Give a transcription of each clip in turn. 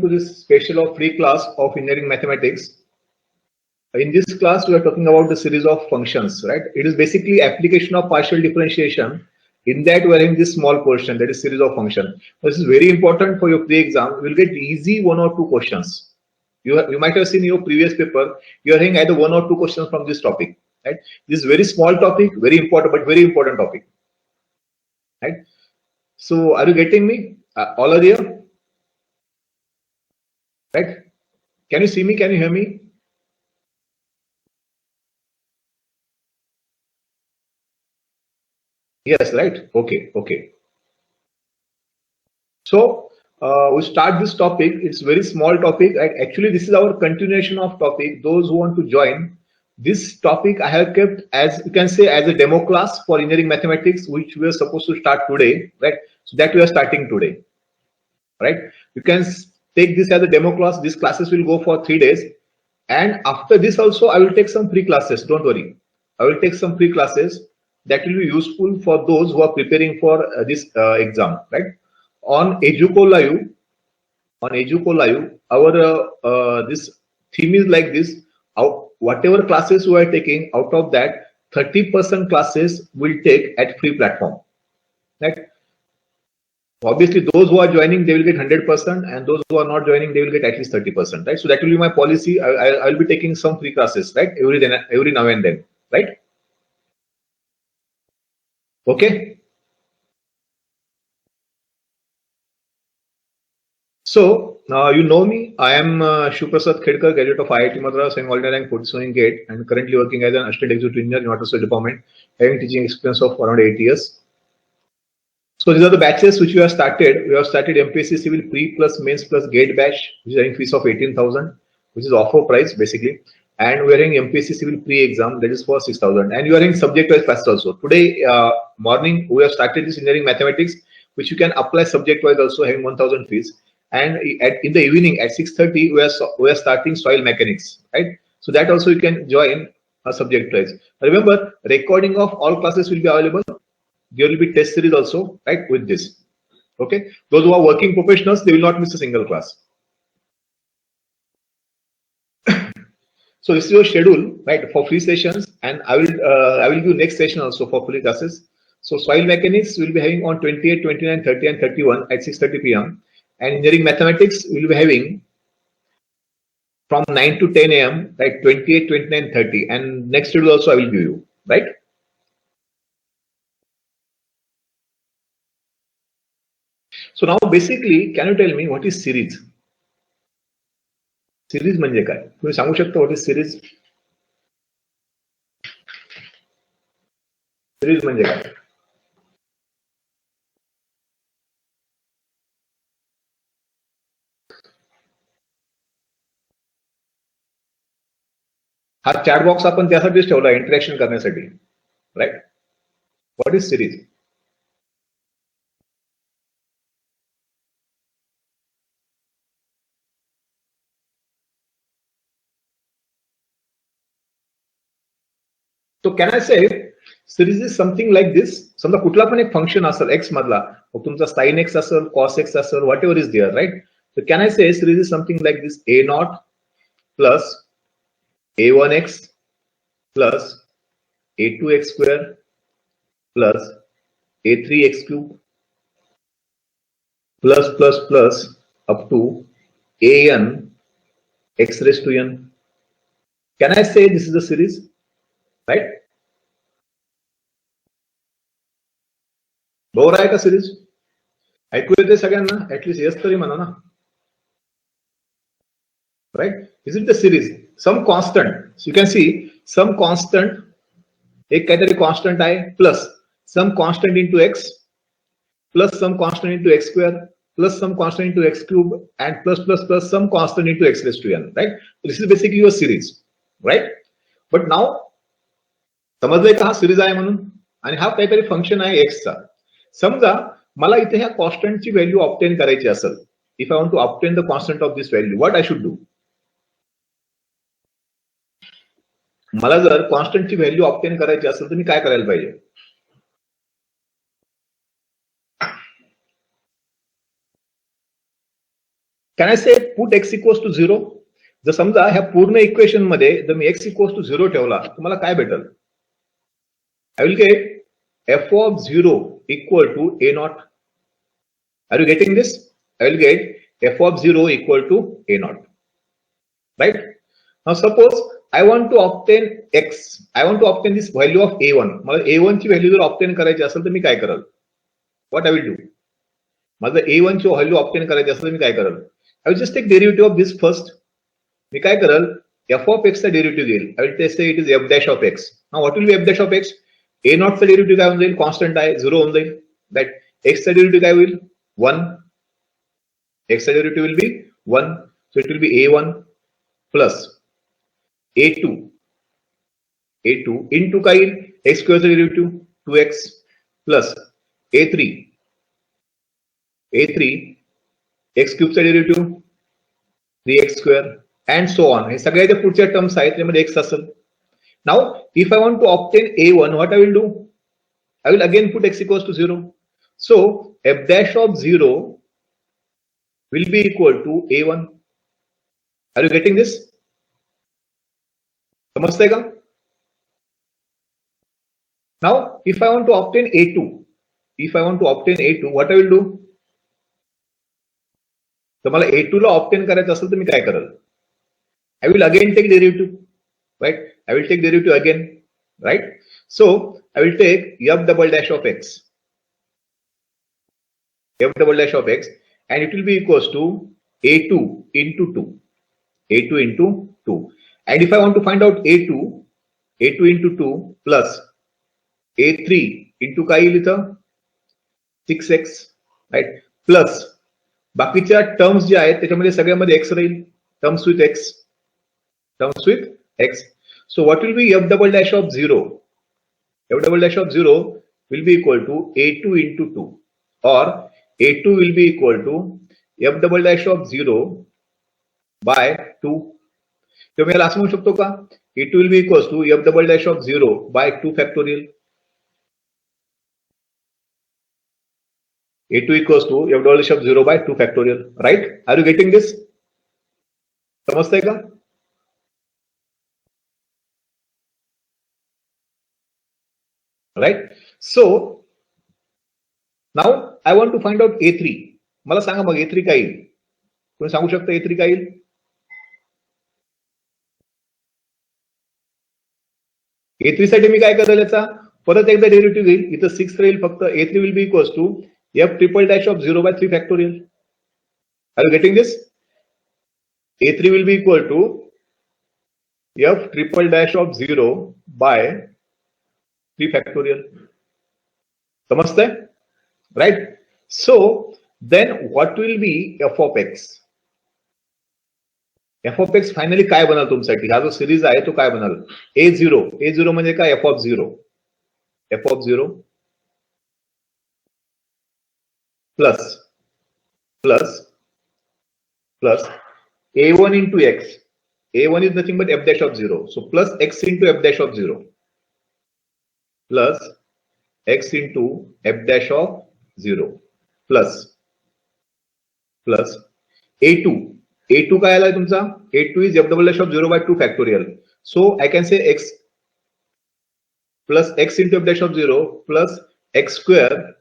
to this special or free class of engineering mathematics. In this class, we are talking about the series of functions, right? It is basically application of partial differentiation. In that, we are in this small portion, that is series of function. This is very important for your pre-exam. You will get easy 1 or 2 questions. You might have seen in your previous paper, you are having either 1 or 2 questions from this topic, right? This is very small topic, very important, but very important topic, right? So, are you getting me? All are there? Right? Can you see me? Can you hear me? Yes, right? Okay, okay. So, we start this topic. It's very small topic. Actually, this is our continuation of topic. Those who want to join this topic, I have kept as you can say as a demo class for engineering mathematics, which we are supposed to start today, right? So that we are starting today, right? You can take this as a demo class. These classes will go for 3 days, and after this also I will take some free classes. Don't worry, I will take some free classes that will be useful for those who are preparing for this exam, right? On Educo Live, our this theme is like this. Whatever classes we are taking, out of that, 30% classes will take at free platform. Right? Obviously, those who are joining, they will get 100%, and those who are not joining, they will get at least 30%. Right? So that will be my policy. I will be taking some free classes, right? Every now and then, right? Okay. So, you know me, I am Shuprasad Khedkar, graduate of IIT Madras, and all-time rank 47 GATE, and currently working as an assistant executive engineer in Water Resource Department, having teaching experience of around 8 years. So these are the batches which we have started. We have started MPSC Civil Pre plus Mains plus GATE batch, which is having fees of 18,000, which is offer price basically. And we are having MPSC Civil Pre-exam, that is for 6,000. And you are in subject-wise classes also. Today morning, we have started this engineering mathematics, which you can apply subject-wise also, having 1,000 fees. And in the evening at 6:30, we are starting soil mechanics, right? So that also you can join a subject-wise. Remember, recording of all classes will be available. There will be test series also, right, with this. Okay, those who are working professionals, they will not miss a single class. So this is your schedule, right, for free sessions, and I will give next session also for free classes. So soil mechanics will be having on 28, 29, 30, and 31 at 6:30 p.m. And engineering mathematics will be having from 9 to 10 a.m. right, 28, 29, 30, and next schedule also I will give you, right? So now basically, can you tell me what is series? Series म्हणजे काय? तुम्ही सांगू शकता what is series? Series म्हणजे काय? हा chat box आपण त्यासाठीच ठेवला इंटरॅक्शन करण्यासाठी, right? What is series? So can I say series is something like this? समजा कुठला पण एक फंक्शन असेल एक्स मधला, तुमचा साइन एक्स असेल, कॉस एक्स असेल, whatever is there, right? So can I say series is something like this: a naught plus a1x plus a2x square plus a3x cube plus up to an x raised to n. Can I say this is a series, right? बरोबर आहे का series? ऐकू येते सगळ्यांना? At least yes तरी म्हणा ना, right? Is it the series? Some constant, you can see some constant, एक काहीतरी कॉन्स्टंट आहे, plus some constant into x, plus some constant into x square, plus some constant into x cube, and plus some constant into x raised to n, right? So this is basically your series, right? But now समजलंय का हा series आहे म्हणून? आणि हा काहीतरी function आहे x चा. समजा मला इथे ह्या कॉन्स्टंटची व्हॅल्यू ऑब्टेन करायची असेल, if I want to obtain the constant of this value, what I should do? मला जर कॉन्स्टंटची व्हॅल्यू ऑब्टेन करायची असेल तर मी काय करायला पाहिजे? कॅन आय से पुट एक्स इक्वल्स टू 0? जर समजा ह्या पूर्ण इक्वेशन मध्ये जर मी एक्स इक्वल्स टू 0 ठेवला तुम्हाला काय भेटेल? I will get f of 0 equal to a naught. Are you getting this? I will get f of 0 equal to a naught, right? Now suppose I want to obtain x, I want to obtain this value of a1. मला a1 ची value जर obtain करायची असेल तर मी काय करेल? What I will do? माझं a1 ची व्हॅल्यू ऑब्टेन करायची असेल तर मी काय करेल? I will just take derivative of this first. मी काय करेल? f of x चा डेरिव्हेटिव्ह घेईल. I will say it is f dash of x. Now what will be f dash of x? a0 चा डेरिव्हेटिव्ह काय होऊन जाईल? Constant आहे, 0 होऊन जाईल. That x चा डेरिव्हेटिव्ह काय होईल? 1. X derivative will be 1, so it will be a1 plus a2 into काय येईल? x square derivative 2x plus a3 x cube derivative 3x square and so on. हे सगळ्या ज्या पुढच्या टर्म्स आहेत त्यामध्ये x असेल. Now if I want to obtain a1, what I will do? I will again put x equals to 0. So f dash of 0 will be equal to a1. Are you getting this? समझते का? Now if I want to obtain a2, what I will do? तर मला a2 ला obtain करायचं असेल तर मी काय करेल? I will again take derivative, right? I will take derivative again, right? So I will take f double dash of x, and it will be equals to a2 into 2, and if I want to find out a2 into 2 plus a3 into काय येईल इथं? 6x, right? Plus बाकीच्या terms जे आहेत त्याच्यामध्ये सगळ्यामध्ये x Raheel, terms with x. So what will be f double dash of 0? F double dash of 0 will be equal to a2 into 2, or a2 will be equal to f double dash of 0 by 2. तो मी असं म्हणू शकतो का? a2 will be equals to f double dash of 0 by 2 factorial. a2 equals to f double dash of 0 by 2 factorial, right? Are you getting this? समजतंय का? Right? So now I want to find out a3. मला सांगा मग a3 काय येईल? कोणी सांगू शकता a3 काय येईल? a3 साठी मी काय करेल? याचा परत एकदा डेरिव्हेटिव्ह घेईल. इथं 6 राहील फक्त. a3 will be equals to f triple dash of 0 by 3 factorial. Are you getting this? a3 will be equal to f triple dash of 0 by 3 factorial. समजतंय? Right? So then what will be f of x? f of x finally काय बनल तुमच्यासाठी? हा जो series आहे तो काय बनल? a0 म्हणजे काय? f of 0 plus a1 into x. a1 is nothing but f dash of 0. So plus x into f dash of 0 plus x into f dash of 0 plus a2 काय आलाय तुमचा? a2 is f double dash of 0 by 2 factorial. So I can say x plus x into f dash of 0 plus x square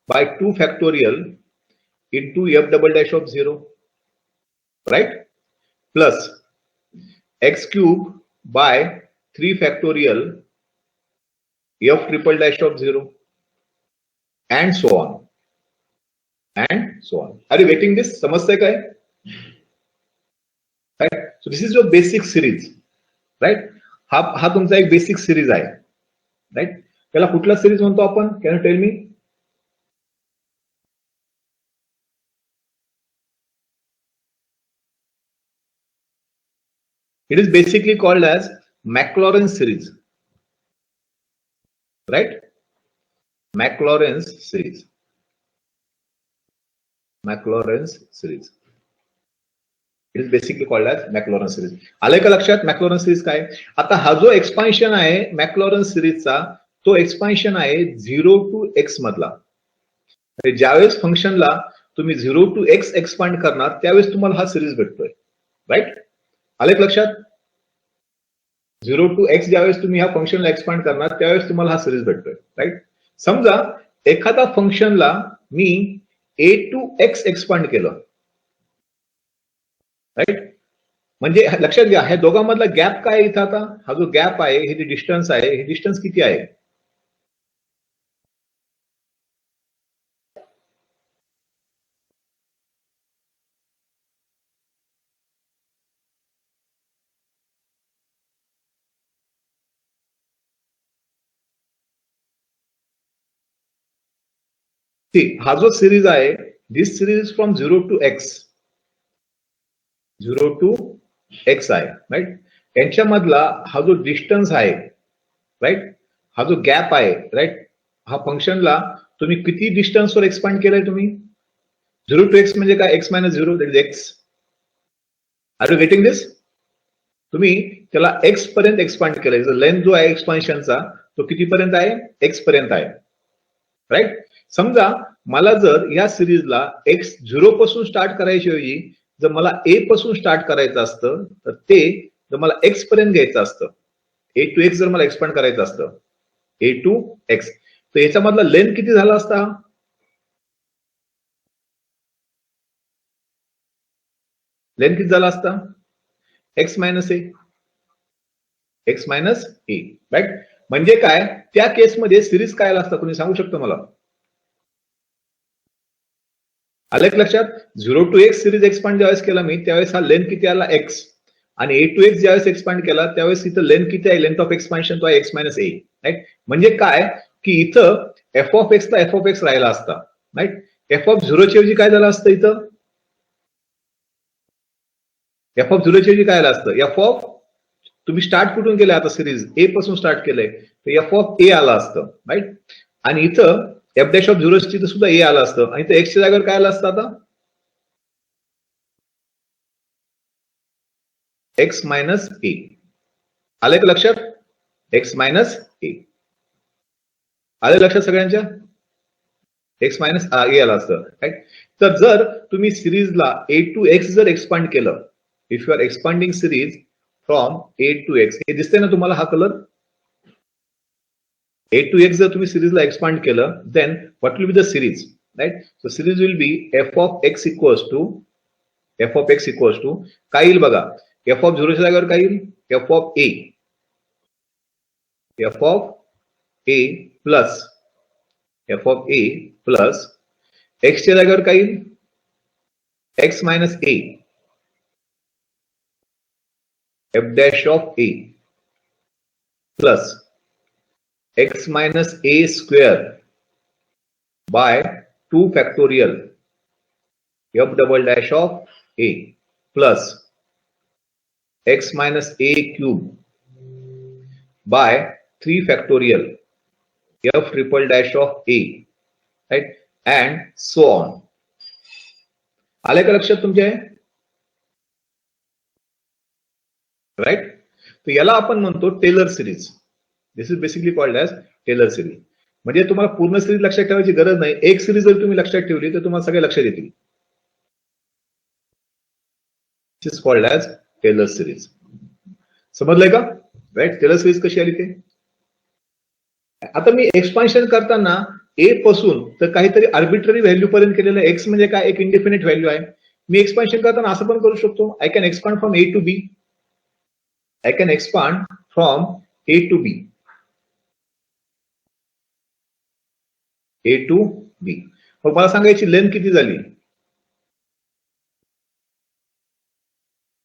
by 2 factorial into f double dash of 0, right? Plus x cube by 3 factorial f triple dash of 0 and so on. Are you getting this? समजतंय काय? Right? So this is your basic series, right? हा तुमचा एक basic series आहे, right? त्याला कुठला series म्हणतो आपण? Can you tell me? It is basically called as Maclaurin's series, right? Maclaurin's series. It is basically called as Maclaurin series. आलंय का लक्षात Maclaurin series काय? आता हा जो एक्सपान्शन आहे Maclaurin सिरीजचा, तो एक्सपान्शन आहे 0 to x मधला. ज्यावेळेस फंक्शनला तुम्ही 0 to x एक्सपांड करणार त्यावेळेस तुम्हाला हा सिरीज भेटतोय. राईट? आले का लक्षात? 0 to x ज्यावेळेस तुम्ही ह्या फंक्शनला एक्सपांड करणार त्यावेळेस तुम्हाला हा सिरीज भेटतोय. राईट? समजा एखादा फंक्शनला मी a to x एक्सपांड केलं. राईट? म्हणजे लक्षात घ्या, ह्या दोघांमधला गॅप काय आहे इथं आता? हा जो गॅप आहे, हे जे डिस्टन्स आहे, हे डिस्टन्स किती आहे? हा जो सिरीज आहे, this series from 0 to x. 0 to x आहे. राईट? यांच्यामधला हा जो डिस्टन्स आहे, राईट, हा जो गॅप आहे, राईट, हा फंक्शनला तुम्ही किती डिस्टन्सवर एक्सपांड केलाय तुम्ही? 0 to x म्हणजे काय? x minus 0, that is x. Are you getting this? तुम्ही त्याला x पर्यंत एक्सपांड केलंय. लेंथ जो आहे एक्सपान्शनचा तो कितीपर्यंत आहे? x पर्यंत आहे. राईट? समजा मला जर या सिरीजला x 0 पासून स्टार्ट करायच्या ऐवजी जर मला a पासून स्टार्ट करायचं असतं तर ते जर मला x पर्यंत घ्यायचं असतं, a to x जर मला एक्सपांड करायचं असतं, a to x, तर याच्यामधला लेंथ किती झाला असता? लेंथ किती झाला असता? x minus a. x minus a. Right? म्हणजे काय? त्या केसमध्ये सिरीज काय आला असता? कोणी सांगू शकतो मला? आलं एक लक्षात? 0 to x सिरीज एक्सपांड ज्यावेळेस केला मी त्यावेळेस हा लेंथ किती आला? x. आणि a to x ज्यावेळेस एक्सपांड केला त्यावेळेस इथं लेंथ किती आहे? लेंथ ऑफ एक्सपान्शन तो आहे x minus a. राईट? म्हणजे काय की इथं f of x La f of x राहिला असता. राईट? f of 0 च्या ऐवजी काय झालं असतं इथं? f of 0 च्या ऐवजी काय आलं असतं? f of, तुम्ही स्टार्ट कुठून केलंय आता सिरीज? a पासून स्टार्ट केलंय तर f of a आला असतं. राईट? आणि इथं f dash of 0 ची सुद्धा a आलं असतं आणि इथं x च्या जागेवर काय आलं असतं आता? x minus a. आलं का लक्षात? x minus a. आलं लक्षात सगळ्यांच्या? x minus a आला असतं. राईट? तर जर तुम्ही सिरीजला a to x जर एक्सपांड केलं, if you are expanding series from a to x, हे दिसतंय ना तुम्हाला हा कलर? a to x जर तुम्ही सिरीजला एक्सपांड केलं then what will be the series? Right? So series will be f of x equals to काय येईल बघा? f of 0 च्या जागेवर काय येईल? f of a. f of a plus f of a plus x च्या जागेवर काय येईल? x minus a. f dash of a plus x minus a square by 2 factorial f double dash of a plus x minus a cube by 3 factorial f triple dash of a, right, and so on. आले का लक्षात तुमच्या? Right? तर याला आपण म्हणतो Taylor series. This is basically called as Taylor series. म्हणजे तुम्हाला पूर्ण सिरीज लक्षात ठेवायची गरज नाही, एक सिरीज जर तुम्ही लक्षात ठेवली तर तुम्हाला सगळे लक्षात येतील. This is called as Taylor series. समजलंय का? राईट? टेलर सिरीज कशी आली ते? आता मी एक्सपान्शन करताना ए पासून तर काहीतरी आर्बिट्ररी व्हॅल्यू पर्यंत केलेलं, एक्स म्हणजे काय? एक इंडिफिनिट व्हॅल्यू आहे. मी एक्सपान्शन करताना असं पण करू शकतो, I can expand from a to b. I can expand from A to B. A to B. मग मला सांगायची लेंथ किती झाली?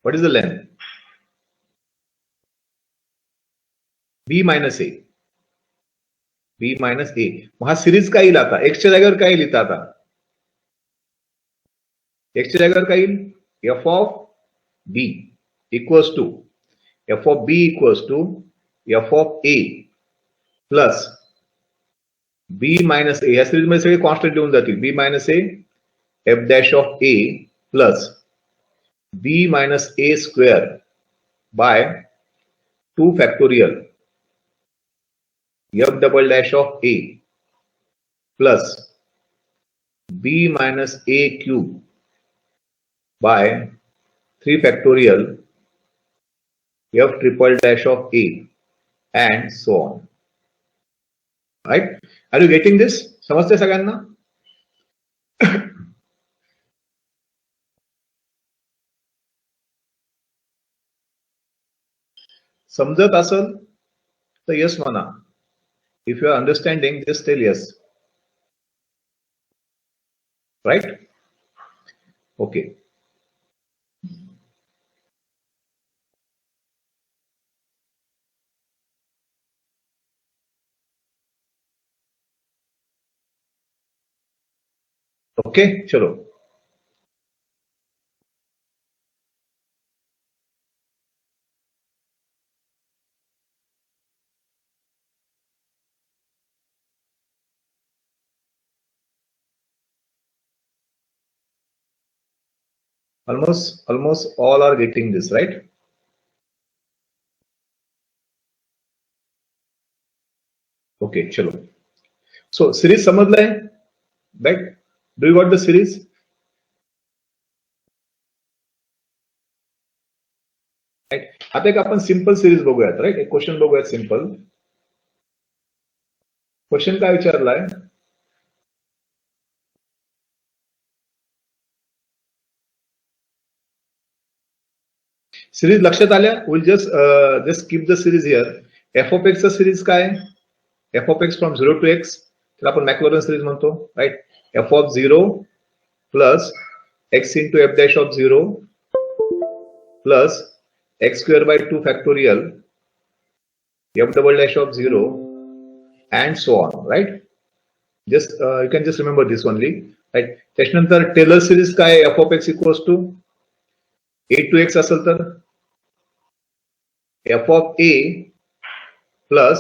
What is the length? B minus A. B minus A. मग हा सिरीज काय येईल आता? X च्या जागेवर काय येईल आता? X च्या जागेवर काय येईल? F of B equals to f of b equals to f of a plus b minus a. या सिरीज मध्ये सगळे कॉन्स्टंट लिहून जातील. b minus a f dash of a plus b minus a square by 2 factorial f double dash of a plus b minus a cube by 3 factorial f triple dash of a and so on. Right? Are you getting this? समजते सगळ्यांना? समजत असेल तर yes म्हणा. If you are understanding, just tell yes. Right? Okay. Okay, चलो. Almost all are getting this, right? Okay, चलो. So series समझला है? Right? Do you got the series? Right? आता एक आपण सिंपल सिरीज बघूयात, राईट? एक क्वेश्चन बघूयात सिंपल. क्वेश्चन काय विचारलाय? सिरीज लक्षात आल्या? Will just keep the series here. F of x चा सिरीज काय? F of x from 0 to x, त्याला आपण मॅक्लॉरन सिरीज म्हणतो, right? F of 0 plus x into f dash of 0 plus x square by 2 factorial f double dash of 0 and so on, right? Just you can just remember this only, right? त्याच्यानंतर Taylor series काय? f of x equals to a to x असेल तर f of a plus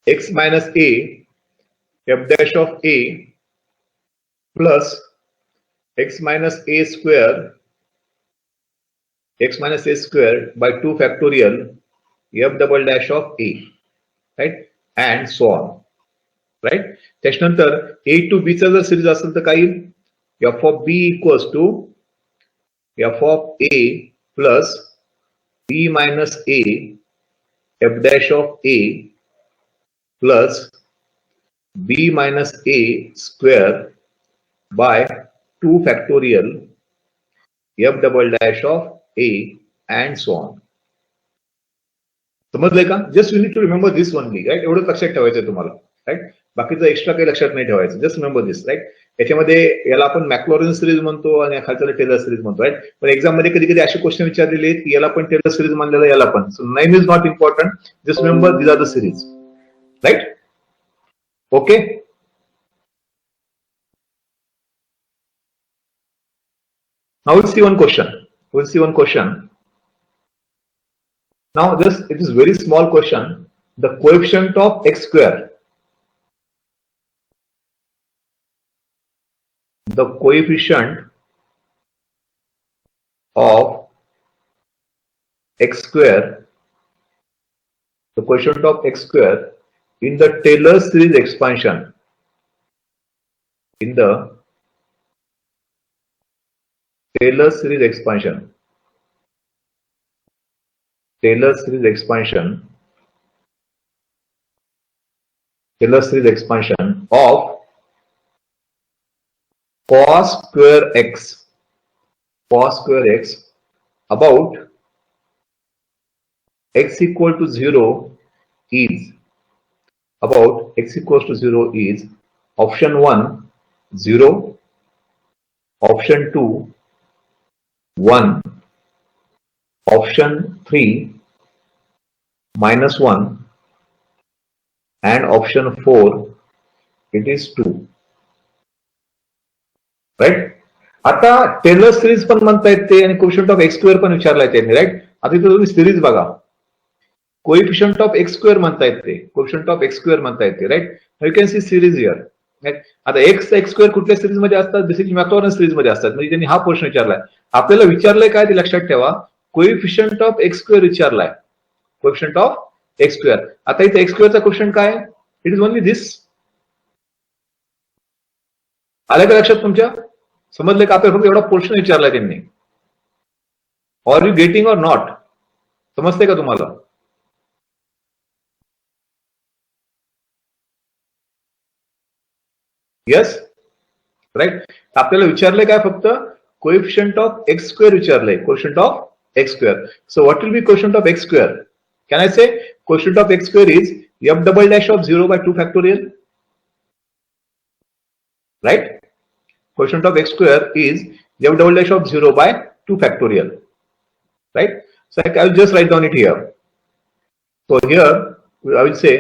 x minus a f dash of a plus x minus a square by 2 factorial f double dash of a, right? And so on, right? त्याच्यानंतर a to b चा जर series असेल तर काय येईल? f of b equals to f of a plus b minus a f dash of a plus b minus a square by 2 factorial f double dash of a and so on. समजलंय का? Just you need to remember this only, right? एवढंच लक्षात ठेवायचं तुम्हाला, right? बाकीचं extra काही लक्षात नाही ठेवायचं. Just remember this, right? याच्यामध्ये याला आपण मॅक्लॉरन सिरीज म्हणतो आणि खालच्याला टेलर सिरीज म्हणतो, राईट? पण एक्झाम मध्ये कधी कधी असे क्वेश्चन विचारलेले आहेत की याला पण टेलर सिरीज मानलेलं, याला पण. So name is not important. Just remember these are the series, right? Okay. Now we'll see one question. Now this, it is very small question. The coefficient of x square. The coefficient of x square. The coefficient of x square in the Taylor series expansion. In the Taylor series expansion. Taylor series expansion of cos square x about x equal to 0 is option 1 0, option 2 1, option 3 -1 and option 4 it is 2, right? आता Taylor series पण म्हणता येते आणि coefficient of x square पण विचारलाय त्यांनी, right? आता इथे तुम्ही सिरीज बघा. कोएफिशिएंट ऑफ एक्स स्क्वेअर म्हणता येते, कोएफिशिएंट ऑफ एक्स स्क्वेअर म्हणता येते, right? You can see series here, right? आता एक्स स्क्वेअर कुठल्या सिरीज मध्ये असतात? बेसिकली मॅक्लॉरन सिरीज मध्ये असतात. म्हणजे त्यांनी हा प्रश्न विचारलाय. आपल्याला विचारलंय काय ते लक्षात ठेवा. कोएफिशिएंट ऑफ एक्स स्क्वेअर विचारलाय. Coefficient of x square. आता इथे एक्स स्क्वेअरचा क्वेश्चन काय? It is only this. आलं का लक्षात तुमच्या? समजले का? आपल्याला फक्त एवढा पोर्शन विचारलाय त्यांनी. Are you getting or not? समजते का तुम्हाला? Yes, right. आपल्याला विचारलंय काय? फक्त कोएफिशियंट ऑफ एक्स स्क्वेअर विचारलंय. Coefficient of x square. So what will be coefficient of x square? Can I say quotient of x square is f double dash of 0 by 2 factorial? Right? Quotient of x square is f double dash of 0 by 2 factorial. Right? So I will just write down it here. So here I will say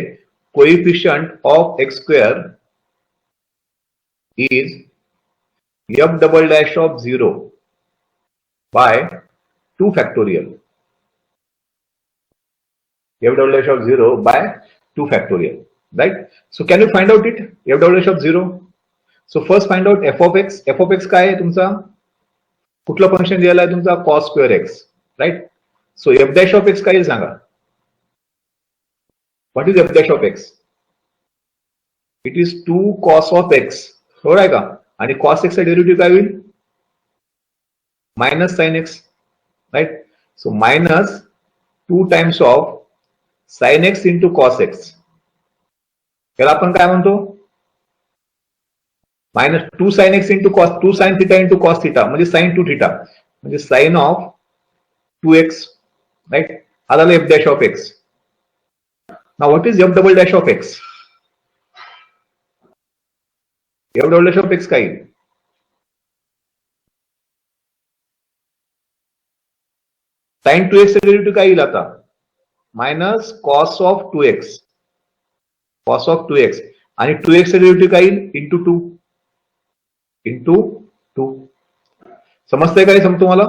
coefficient of x square is f double dash of 0 by 2 factorial. F double dash of 0 by 2 factorial, right? So can you find out it? F double dash of 0. So first find out f of x. F of x काय आहे तुमचा? कुठलं function दिलेलं आहे तुमचा? cos square x, right? So f dash of x काय आहे सांगा? What is f dash of x? It is 2 cos of x. बरोबर आहे का? आणि cos x चा डेरिव्हेटिव्ह काय होईल? minus sin x, right? So minus 2 times of sin x into cos x. याला आपण काय म्हणतो? Minus 2 sin x into cos 2 sin theta into cos theta म्हणजे sin 2 theta म्हणजे sin of 2x, right? हा झाला f dash of x. Now what is f double dash of x? f double dash of x काय? sin 2x चा derivative काय येईल आता? Minus cos of 2x. cos of 2x आणि 2x चा derivative काय येईल? Into 2 into 2. समजतंय काय तुम्हाला?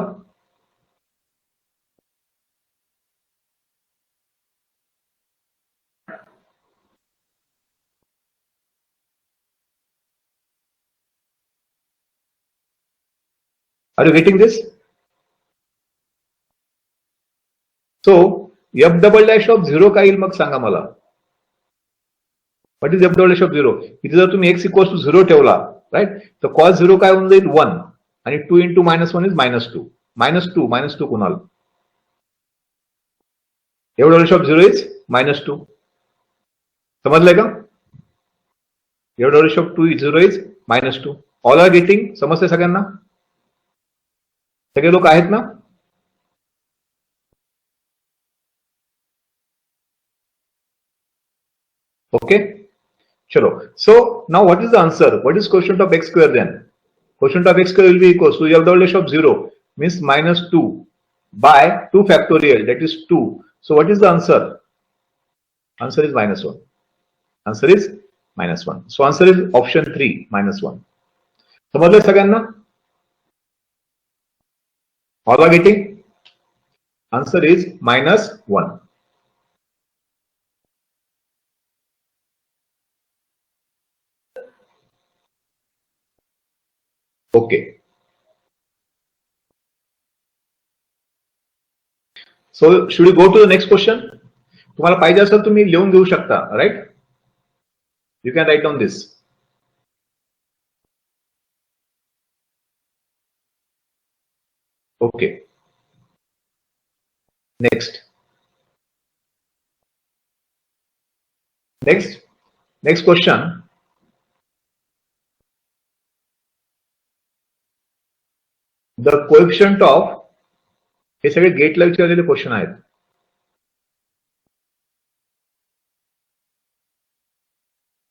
Are you getting this? So f double dash of 0 काय येईल मग सांगा मला? What is f double dash of 0? इथे जर तुम्ही x equals to 0 ठेवला, राईट, तर cos 0 काय होऊन जाईल? 1 आणि 2 into -1 is -2. -2 कुणाला? f double dash of 0 is -2. समजलंय का? f double dash of 0 is -2. All are getting? समजते सगळ्यांना? सगळे लोक आहेत ना? Okay. Chalo. So now what is the answer? What is quotient of x square then? Quotient of x square will be equals to f double dash of 0 means -2 by 2 factorial, that is 2. So what is the answer? Answer is -1. Answer is -1. So answer is option 3, -1. समजलं सगळ्यांना? All are getting? Answer is -1. Okay. So should we go to the next question? तुम्हाला पाहिजे असेल तुम्ही लिहून घेऊ शकता, right? You can write down this. Okay. Next question. The coefficient of, हे सगळे गेटला विचारलेले क्वेश्चन आहेत.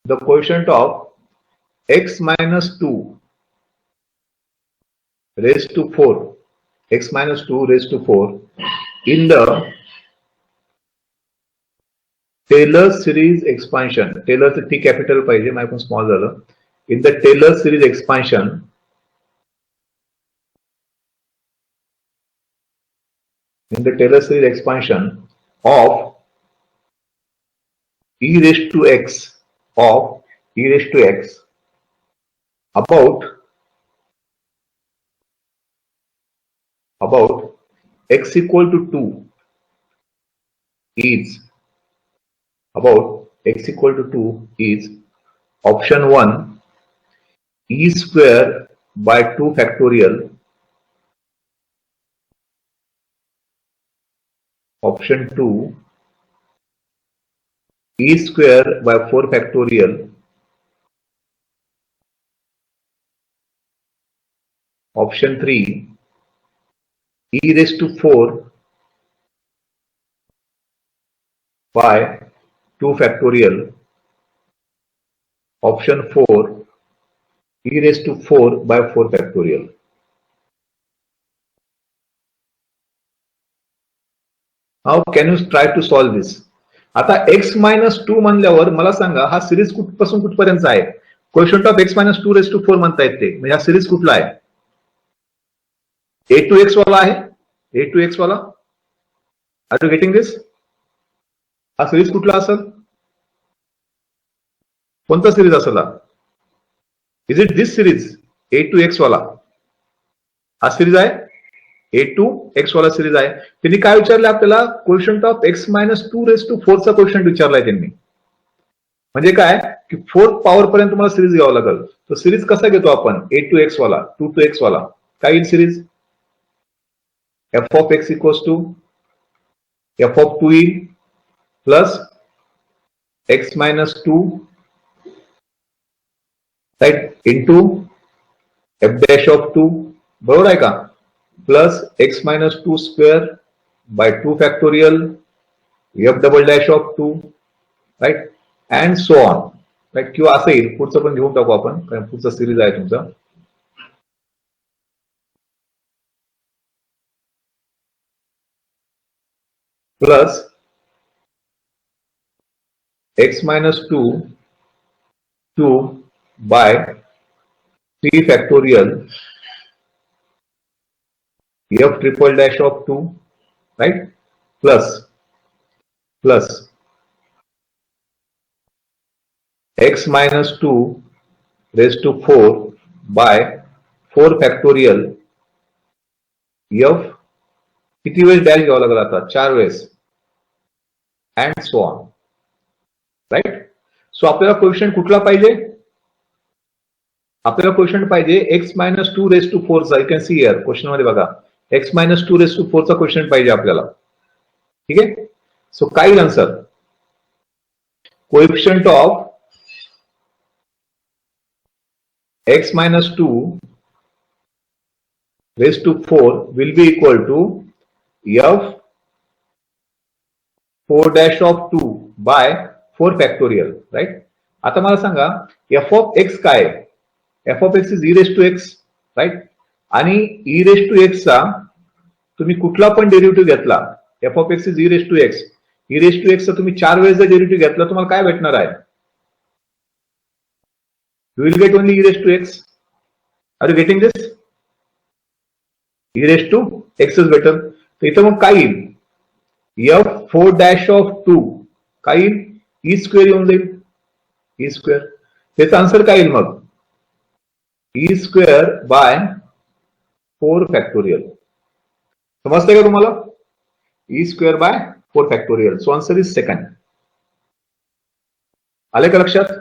The coefficient of x minus 2 raised to 4, x minus 2 raised to 4 in the Taylor series expansion. Taylor चे T capital पाहिजे, माझ्याकडून small झालं. In the Taylor series expansion, of e raised to x about x equal to 2 is option 1 e square by 2 factorial. Option 2, e square by 4 factorial. Option 3, e raised to 4 by 2 factorial. Option 4, e raised to 4 by 4 factorial. How can you try to solve this? आता x minus 2 म्हणल्यावर मला सांगा हा series कुठपासून कुठपर्यंत आहे? Coefficient of x minus 2 raise to 4 म्हणता येते, म्हणजे हा सिरीज कुठला आहे? a टू x वाला आहे, a टू x वाला. Are you getting this? हा सिरीज कुठला असेल? कोणता सिरीज असेल? Is it this series a to x वाला? हा सिरीज आहे, ए टू एक्स वाला सिरीज आहे. त्यांनी काय विचारलं आपल्याला? Coefficient of x minus 2 raise to 4 चा कोएफिशिएंट विचारलाय त्यांनी. म्हणजे काय की 4th पॉवर पर्यंत तुम्हाला सिरीज घ्यावं लागेल. तो सिरीज कसा घेतो आपण? ए टू एक्स वाला, 2 टू एक्स वाला. काय येईल series? F of x equals to f of 2 येईल plus x minus 2 right into f dash of 2. बरोबर आहे का? Plus x minus 2 square by 2 factorial f double dash of 2 right and so on right. किंवा असं येईल, पुढचं पण घेऊन टाकू आपण कारण पुढचा सिरीज आहे तुमचा. Plus x minus 2 by 3 factorial f triple dash of 2 right plus x minus 2 raised to 4 by 4 factorial f किती वेळेस डॅश घ्यावा लागला आता? 4 वेळेस अँड सो ऑन राईट. सो आपल्याला कोएफिशिएंट कुठला पाहिजे? आपल्याला कोएफिशिएंट पाहिजे x मायनस 2 रेस टू 4 चा. You can see here question मध्ये बघा x मायनस 2 रेस टू 4 चा क्वेश्चन पाहिजे आपल्याला. ठीक आहे. सो काय येईल answer? Coefficient of x minus 2 raised to 4 will be equal to f 4 dash of 2 by 4 factorial right. आता मला सांगा f of x काय आहे? f of x is e raised to x right. आणि e raised to x चा तुम्ही कुठला पण derivative घेतला, f of x is e raised to x, e raised to x चा तुम्ही 4 वेळेस जर डेरिव्हेटिव्ह घेतला तुम्हाला काय भेटणार आहे? You will get only e raised to x. Are you getting this? e raised to x is better. तर इथं मग काय येईल? f 4 dash of 2 काय येईल? e स्क्वेअर येऊन जाईल, e स्क्वेअर. त्याचा आन्सर काय येईल मग? e square by 4 factorial. समजतंय का तुम्हाला? e square by 4 factorial. So answer is second. आले का लक्षात?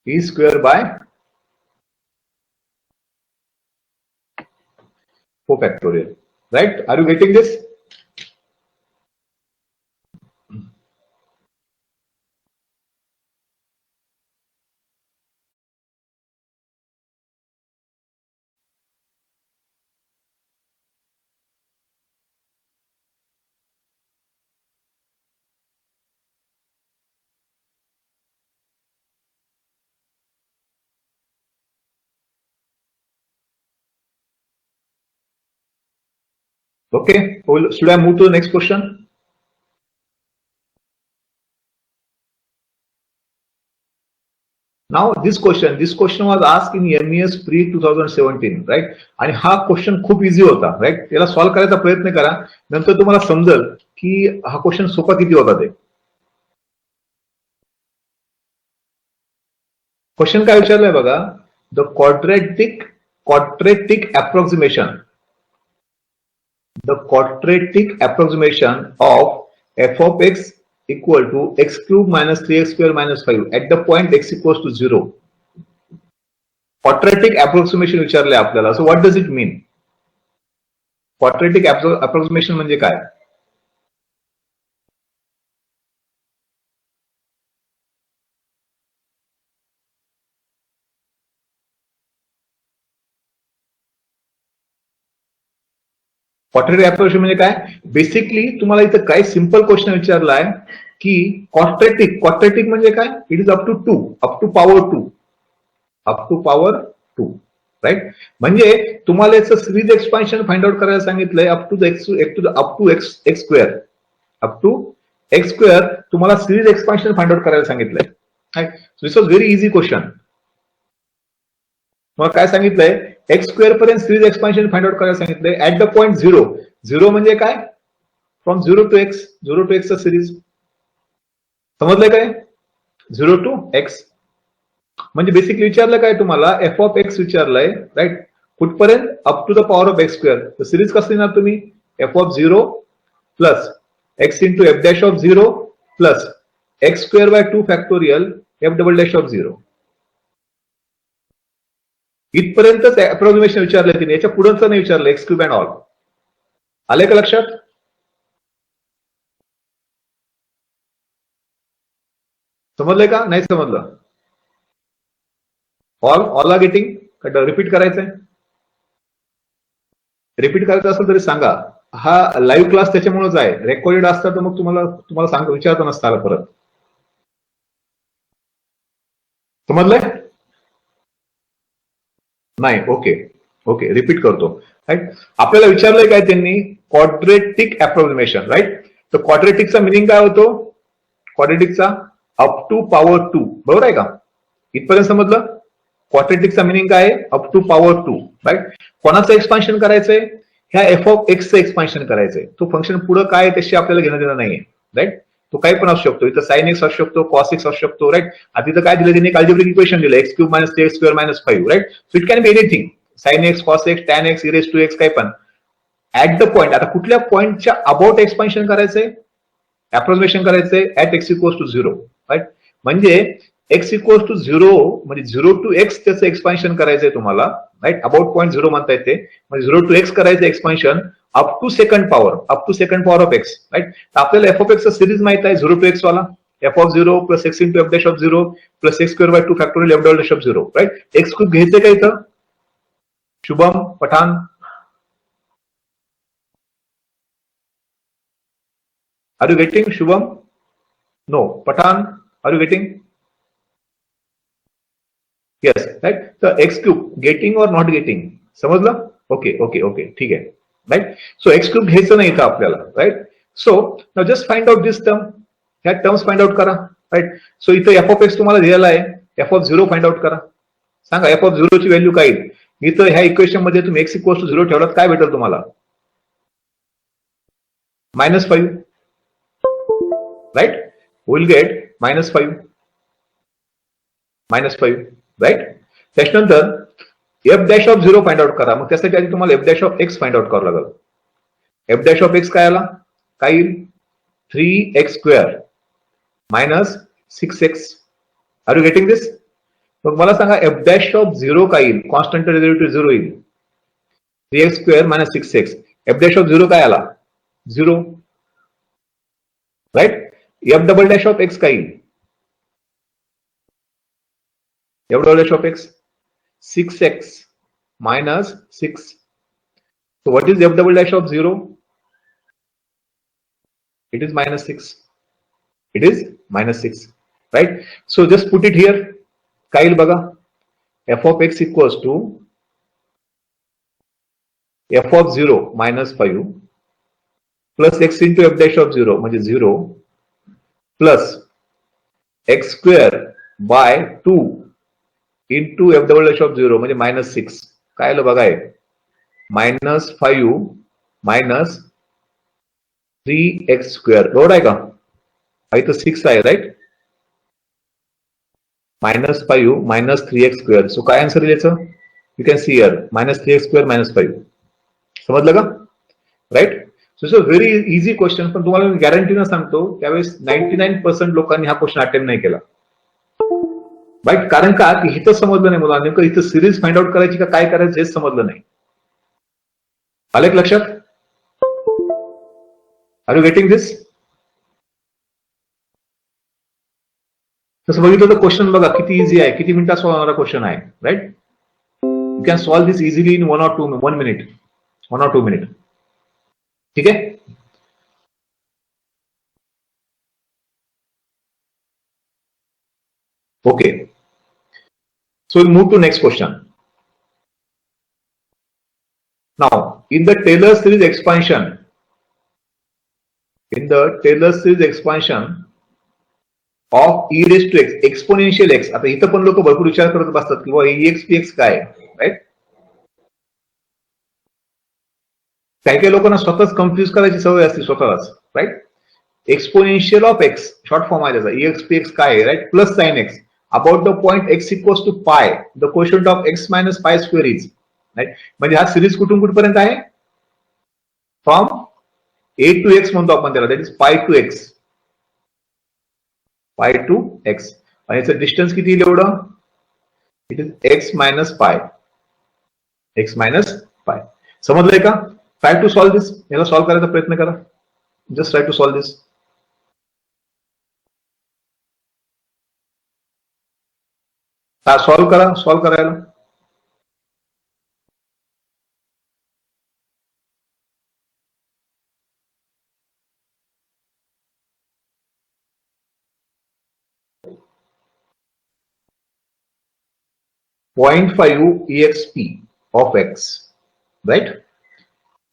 e square by 4 factorial. Right? Are you getting this? Okay. Should I move to the next question? Now this question was asked in MES pre 2017, right? आणि हा question खूप easy होता, right. त्याला solve करायचा प्रयत्न करा, नंतर तुम्हाला समजेल की हा क्वेश्चन सोपा किती होता ते. क्वेश्चन काय विचारलंय बघा? The quadratic quadratic approximation. The quadratic approximation of f of x equal to x cube minus 3x square minus 5 at the point x equals to 0. Quadratic approximation विचारले आपल्याला. So what does it mean? Quadratic approximation म्हणजे काय? Quadratic approximation म्हणजे काय? Basically तुम्हाला इथं काय simple question विचारलाय की क्वाड्रेटिक म्हणजे काय? It is up to 2, up to power 2, right? म्हणजे तुम्हाला याचं सिरीज एक्सपान्शन फाइंड आउट करायला सांगितलंय अप टू एक्स स्क्वेअर तुम्हाला सिरीज एक्सपान्शन फाइंड आउट करायला सांगितलंय. Right? So this was very easy question. मग काय सांगितलंय? एक्स स्क्वेअर पर्यंत सिरीज एक्सपान्शन फाइंड आउट करायला सांगितलंय ऍट द पॉइंट 0 म्हणजे काय? फ्रॉम 0 टू एक्स चा सिरीज. समजलंय काय? 0 टू एक्स म्हणजे बेसिकली विचारलं काय तुम्हाला? एफ ऑफ एक्स विचारलंय, राईट? कुठपर्यंत? Up to the power of x square. तर सिरीज कसं येणार तुम्ही? F of 0 plus x into f dash of 0 plus x square by 2 factorial f double dash of 0. इथपर्यंतच अप्रोक्सिमेशन विचारलंय तिने, याच्या पुढंच नाही विचारलं एक्स क्यूब अँड ऑल. आले का लक्षात? समजलंय का? नाही समजलं? All are getting? रिपीट करायचंय? रिपीट करायचं असेल तरी सांगा. हा लाईव्ह क्लास त्याच्यामुळेच आहे. रेकॉर्डेड असता तर मग तुम्हाला सांग विचारता नसता आला परत. समजलंय? नाही. ओके रिपीट करतो. राईट? आपल्याला विचारलंय काय त्यांनी? Quadratic approximation, right? तर क्वाड्रेटिकचा मिनिंग काय होतो? क्वाड्रेटिकचा अप टू पॉवर 2, बरोबर आहे का? इथपर्यंत समजलं? क्वाड्रेटिकचा मिनिंग काय आहे? Up to power 2, right? कोणाचं एक्सपान्शन करायचंय? ह्या एफ ऑफ एक्सचं एक्सपान्शन करायचंय. तो फंक्शन पुढे काय आहे त्याशी आपल्याला घेणं देणं नाहीये, राईट? तो काही पण असू शकतो. इथं साइन एक्स असू शकतो, कॉस एक्स असू शकतो, राईट? आता इथं काय दिलं त्यांनी? अल्जेब्रिक इक्वेशन दिलं x cube minus 3x square minus 5, right? So it can be anything. Sine x, cos x, tan x, e raise to x, काही पण. ऍट द पॉइंट, आता कुठल्या पॉइंटच्या अबाउट एक्सपान्शन करायचंय? अप्रोक्सिमेशन करायचंय at x equals to 0, right? म्हणजे x equals to 0 म्हणजे 0 to x त्याचं एक्सपान्शन करायचंय तुम्हाला, राईट? अबाउट पॉइंट 0 म्हणता येते. म्हणजे 0 टू एक्स करायचं expansion up to second power of x, right? तर आपल्याला एफ ऑफ एक्स सिरीज माहित आहे 0 टू एक्स वाला. F of 0 plus x into f dash of 0 plus x square by 2 factorial f double dash of 0, right? X cube घ्यायचं का इथं? Shubham, Pathan, are you getting? Shubham? No. Pathan, are you getting? Yes, right? तर x cube getting और not getting? समजलं? Okay ठीक आहे, right? सो x cube घ्यायचं नाही इथं आपल्याला, right? So now just find out this term. ह्या टर्म्स फाइंड आउट करा, राईट? सो इथं एफ ऑफ एक्स तुम्हाला दिलेला आहे. एफ ऑफ 0 फाइंड आउट करा. सांगा एफ ऑफ 0 ची व्हॅल्यू काय येईल? इथं ह्या इक्वेशन मध्ये तुम्ही एक्स इक्वल्स टू 0 ठेवलात, काय भेटेल तुम्हाला? -5, राईट? Will get -5, right? त्याच्यानंतर f dash of 0 find out करा. मग त्यासाठी आधी तुम्हाला f dash of x find out करावं लागेल. एफ डॅश ऑफ एक्स काय आला? काय येईल? 3x square minus 6x. Are you getting this? मग मला सांगा एफ डॅश ऑफ 0 काय येईल? कॉन्स्टंट डेरिव्हेटिव्ह 0 येईल. 3x square minus 6x. F dash of 0 काय आला? 0, right? F double dash of x काय येईल? F double dash of x 6x minus 6. So what is f double dash of 0? It is -6. It is -6, right? So just put it here. काय बघा? f of x equals to f of 0 -5 plus x into f dash of 0 म्हणजे 0 plus x square by 2 into f double dash of 0 म्हणजे -6. काय आलं बघा? -5 minus 3x square, बरोबर आहे का? इथं 6 आहे, राईट? -5 minus 3x square. सो काय आन्सर याचं? You can see here minus 3x square minus 5. समजलं का? Right. So it's a very easy question, पण तुम्हाला मी गॅरंटीनं सांगतो त्यावेळेस 99% लोकांनी हा क्वेश्चन अटेम्प्ट नाही केला. राईट. कारण का की इथं समजलं नाही मुलांना, नेमकं इथं सिरीज फाइंड आउट करायची का काय करायचं हेच समजलं नाही. आलं लक्षात? Are you getting this? तसं बघितलं तर क्वेश्चन बघा किती इझी आहे, किती मिनिटात सॉल्व्ह होणारा क्वेश्चन आहे. Right. You can solve this easily in 1 minute. 1 or 2 minute. ठीक है. Okay. So we'll move to next question. Now, in the Taylor series expansion, of e raised to x, exponential x. आता इथं पण लोक भरपूर विचार करत बसतात की ex px काय, राईट. काही काही लोकांना स्वतःच कन्फ्युज करायची सवय असते स्वतःलाच, right. Exponential of x short form आहे त्याचा, ex px काय आहे, right, plus sine x about the point x equals to pi the quotient of x minus pi square is, right. म्हणजे हा सिरीज कुठून कुठपर्यंत आहे, फ्रॉम a टू x म्हणतो आपण त्याला, that is pi to x. Pi to x. आणि याचं डिस्टन्स किती येईल एवढं, it is x minus pi. X minus pi. समजलंय का? Try to solve this. याला सॉल्व करायचा प्रयत्न करा. Just try to solve this. Solve करा, सॉल्व करायला. .5 exp of x, right?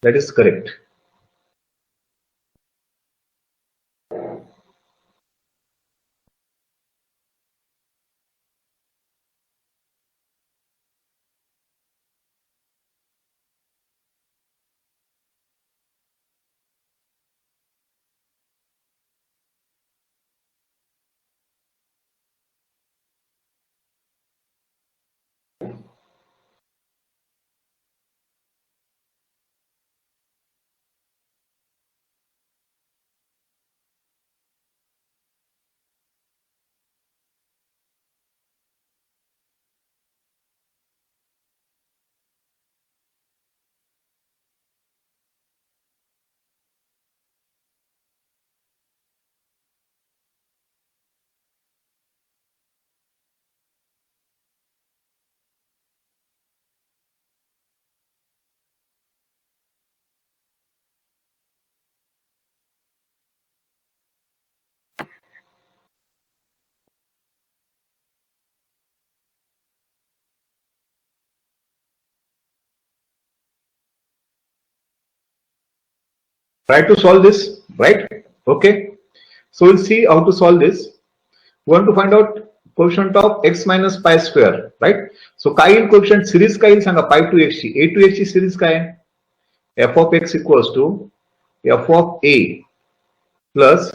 That is correct. Try to solve this, right? Okay. So we'll see how to solve this. We want to find out coefficient of x minus pi square, right? So काय येईल coefficient series काय येईल सांगा, pi to x ची, a to x ची series काय आहे, f of x equals to f of a plus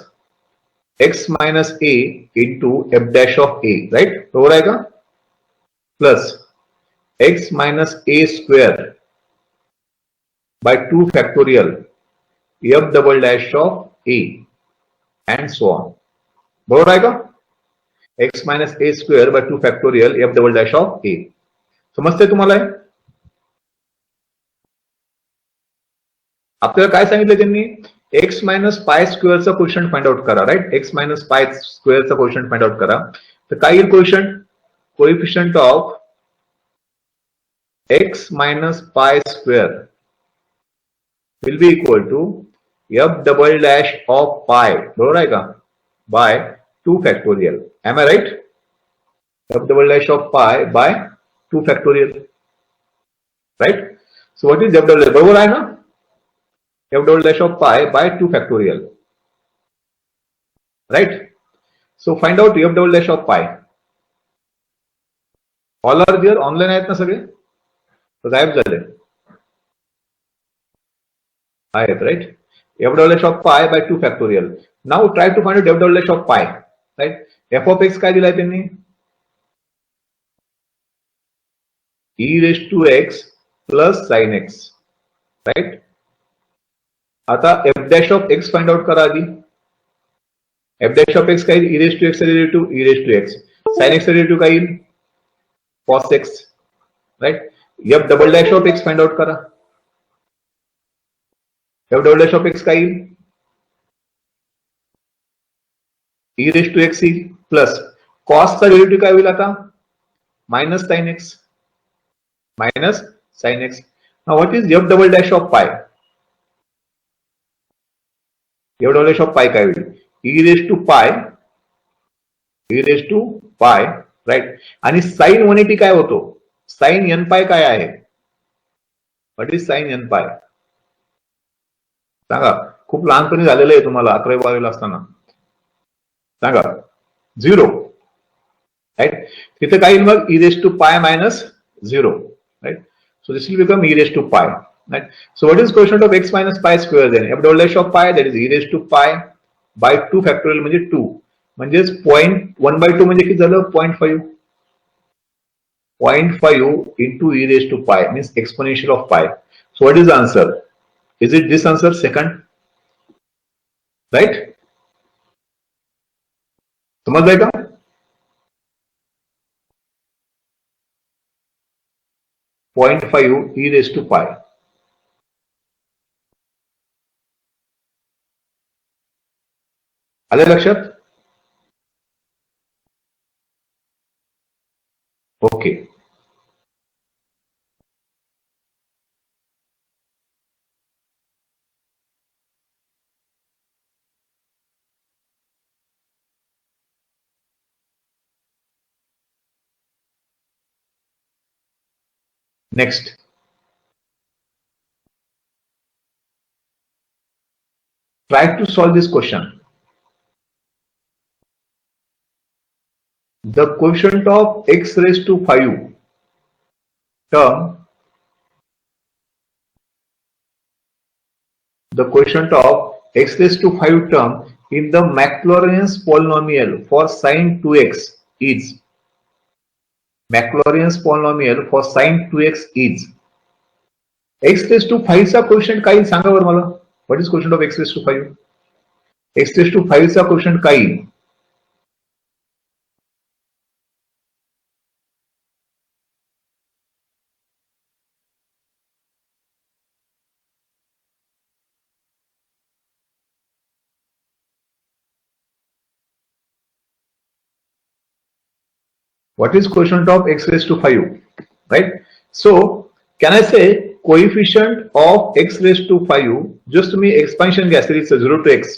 x minus a into f dash of a, right? बरोबर आहे का? Plus x minus a square by 2 factorial f double dash of a and so on. बरोबर आहे का? x minus a square by 2 factorial f double dash of a. समजतंय तुम्हाला? आपल्याला काय सांगितलं त्यांनी, x मायनस पाय स्क्वेअरचा कोशंट फाइंड आउट करा, राईट. x मायनस पाय स्क्वेअरचा कोशंट फाइंड आउट करा. तर काय येईल quotient, coefficient of x minus pi square will be equal to f double dash of pi, बरोबर आहे का, by 2 factorial. Am I right? f double dash of pi by 2 factorial, right? So what is f double dash, बरोबर आहे ना, f double dash of pi by 2 factorial, right? So find out f double dash of pi. All are there, online आहेत ना सगळे, गायब झाले आहेत, right? f double dash of pi by 2 factorial. Now try to find out f double dash of pi, right? f of x काय दिलाय त्यांनी, e raised to x plus sin x, right. आता f dash of x find out करा आधी. f dash of x काय e raised to x derivative e raised to x, sin x derivative काय येईल cos x, right. f double dash of x find out करा. f double dash of x काय येईल e raised to x येईल plus cos चा derivative काय होईल आता minus sin x, minus sin x. Now what is f double dash of pi? f double dash of pi काय होईल e raised to pi, e raised to pi, right. आणि sin 180 काय होतो sin n pi काय आहे, what is sin n pi सांगा. खूप लहानपणी झालेलं आहे तुम्हाला 11वी-12वी असताना. सांगा 0, राइट. तिथे काय येईल मग e raised to pi minus 0, right. So this will become e raised to pi, right? So what is quotient of x minus pi square then? f double dash of pi, that is e raised to pi by 2 factorial म्हणजे 2, म्हणजेच 1/2 म्हणजे किती झालं 0.5. 0.5 into e raised to pi means exponential of pi. So what is the answer? Is it this answer second? Right? समझ गए का? Point 0.5 e raised to pi. आलं लक्षात? Okay. Next. Try to solve this question. The quotient of x raised to 5 term, the quotient of x raised to 5 term in the Maclaurin's polynomial for sin 2x is, Maclaurin's polynomial for sin 2x is x raised to 5 चा quotient काय सांगा बरं मला. What is quotient of x raised to 5? x raised to 5 चा quotient काय? What is quotient of x raised to 5? Right? So can I say coefficient of x raised to 5, just तुम्ही expansion घ्या series 0 to x,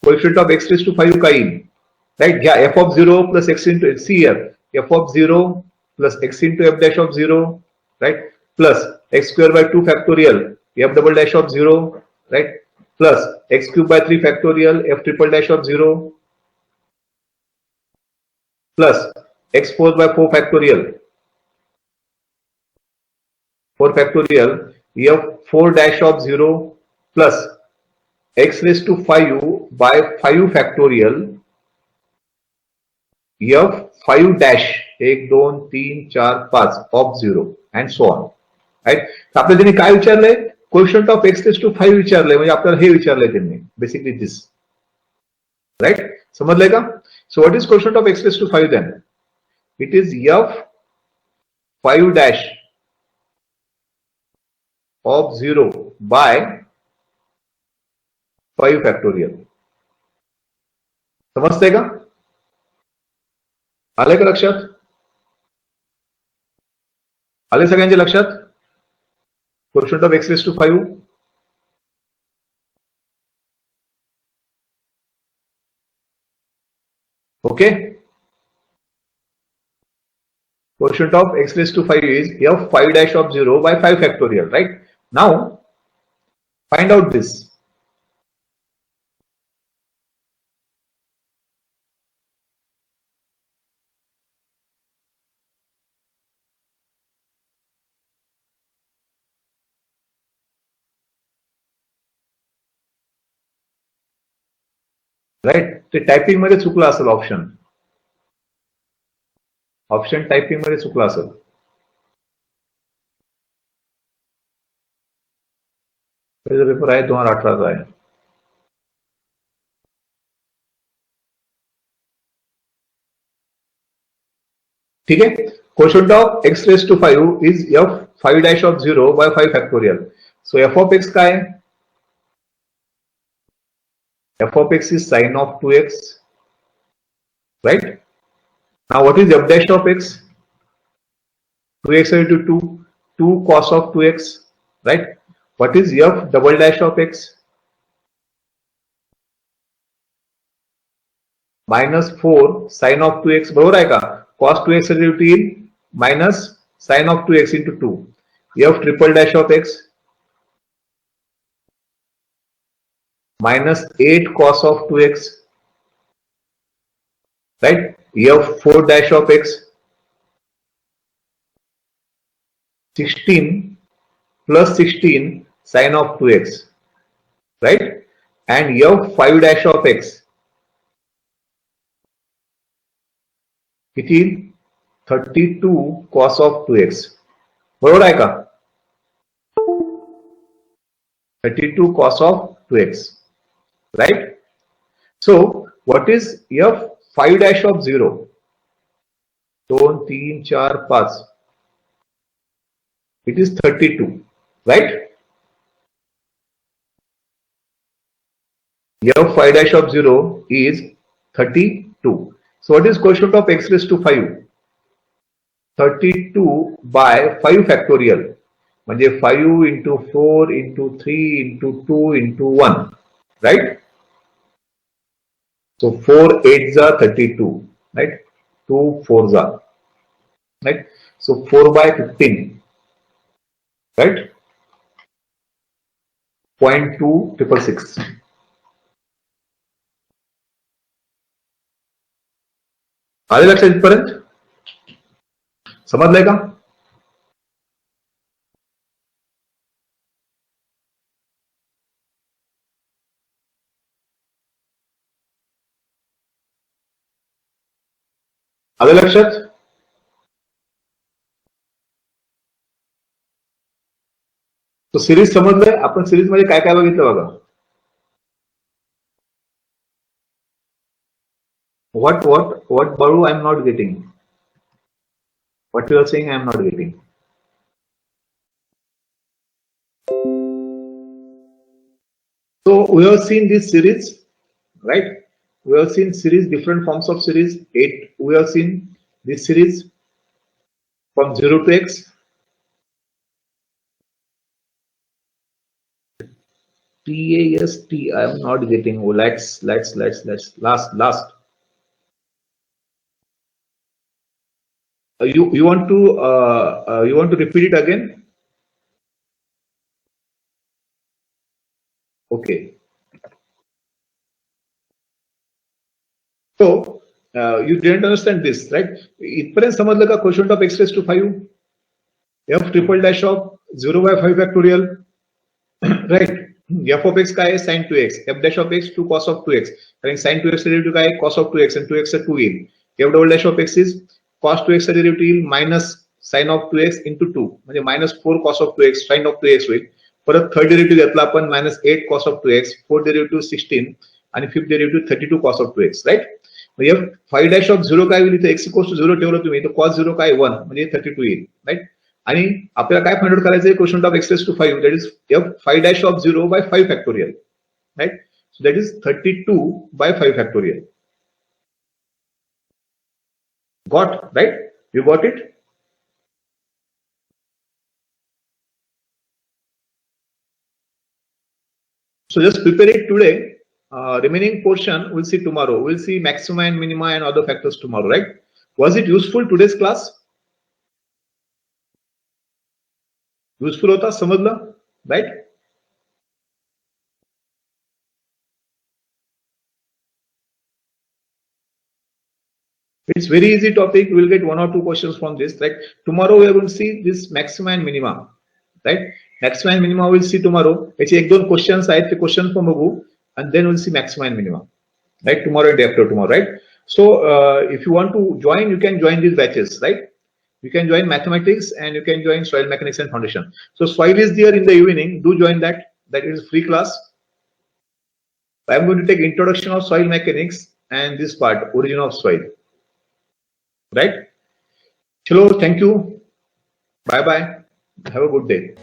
coefficient of x raised to 5 काय येईल, right? घ्या f of 0 plus x into, see here, f of 0 plus x into f dash of 0, right, plus x square by 2 factorial f double dash of 0, right, plus x cube by 3 factorial f triple dash of 0, plus x4 by 4 factorial, 4 factorial f4 dash of 0, plus x raised to 5 by 5 factorial f5 dash 1 2 3 4 5 of 0 and so on, right. तर आपल्या त्यांनी काय विचारलंय quotient of x raised to 5 विचारलंय, म्हणजे आपल्याला हे विचारलंय त्यांनी basically this, right. समजलंय का? So what is quotient of x raised to 5 then? It is f5 dash of 0 by 5 factorial. समजतंय का? आले का लक्षात? आले सगळ्यांच्या लक्षात? quotient of x raised to 5. Okay. Quotient of x raised to 5 is f5 dash of 0 by 5 factorial, right? Now find out this. Right. ते typing मध्ये चुकलं असेल, ऑप्शन टायपिंग मध्ये चुकला असेल. पेपर आहे 2018 का है। ठीक है, question of x raise to 5 is f 5 dash of 0 by 5 factorial. So f of x का है, f of x is sin of 2x, right? Now what is f dash of x? 2x into 2, 2 cos of 2x, right? What is f double dash of x? minus 4 sin of 2x, बरोबर आहे का? cos 2x येईल minus sin of 2x into 2, f triple dash of x minus 8 cos of 2x, right? f 4 dash of x 16 plus 16 sin of 2x, right? And f 5 dash of x, it is 32 cos of 2x, बरोबर आहे का? 32 cos of 2x, right? So what is f 5 dash of 0? 2 3 4 5, it is 32, right? f 5 dash of 0 is 32. So what is quotient of x raised to 5? 32 by 5 factorial, म्हणजे 5 into 4 into 3 into 2 into 1, right? So 4 8s are 32, right? 2 4s are, right? So 4 by 15, right? 0.2666. आले लक्षात इथपर्यंत? समजलंय का? आले लक्षात? तो series समजलंय? आपण series मध्ये काय काय बघितलं बघा. What Baru, I am not getting. What you are saying, I am not getting. So we have seen this series, right? We have seen series, different forms of series. 8. We have seen this series from 0 to x. TAST, I am not getting. Oh, let's last. You want to repeat it again? Okay. So you didn't understand this, right? इथपर्यंत समजलं का quotient of x raised to 5? f triple dash of 0 by 5 factorial, right? f of x काय आहे? sin 2x. f dash of x 2 cos of 2x. कारण sin 2x चा derivative काय आहे? cos of 2x and 2x चा 2 येईल. f double dash of x is cos 2x चा derivative येईल minus sin of 2x into 2, म्हणजे minus 4 cos of 2x sin of 2x होईल. परत थर्ड डेरिव्हेटिव्ह घेतला आपण minus 8 cos of 2x, fourth derivative 16 आणि fifth derivative 32 cos of 2x, right? f 5 dash of 0 काय होईल? इथे x equals to 0 ठेवलं तुम्ही, तर cos 0 काय 1, म्हणजे 32 येईल, राईट? आणि आपल्याला काय फाइंड आउट करायचं आहे? Question of x raised to 5, that is f 5 dash of 0 by 5 factorial, right? So that is 32 by 5 factorial. Got, right? You got it? So just prepare it today. Remaining portion we'll see tomorrow. We'll see maxima and minima and other factors tomorrow, right? Was it useful today's class? Useful होता, समजलं, right? It's very easy topic. We'll get 1 or 2 questions from this, right? Tomorrow we are going to see this maxima and minima, right? Maxima and minima we'll see tomorrow. याचे 1-2 questions आहेत, ते question पण बघू, and then we'll see maxima and minima, right? Tomorrow and day after tomorrow, right? So if you want to join, you can join these batches, right? You can join mathematics and you can join soil mechanics and foundation. So soil is there in the evening. Do join that. that it is free class. I am going to take introduction of soil mechanics and this part, origin of soil. Right? Chalo, thank you. Bye bye. Have a good day.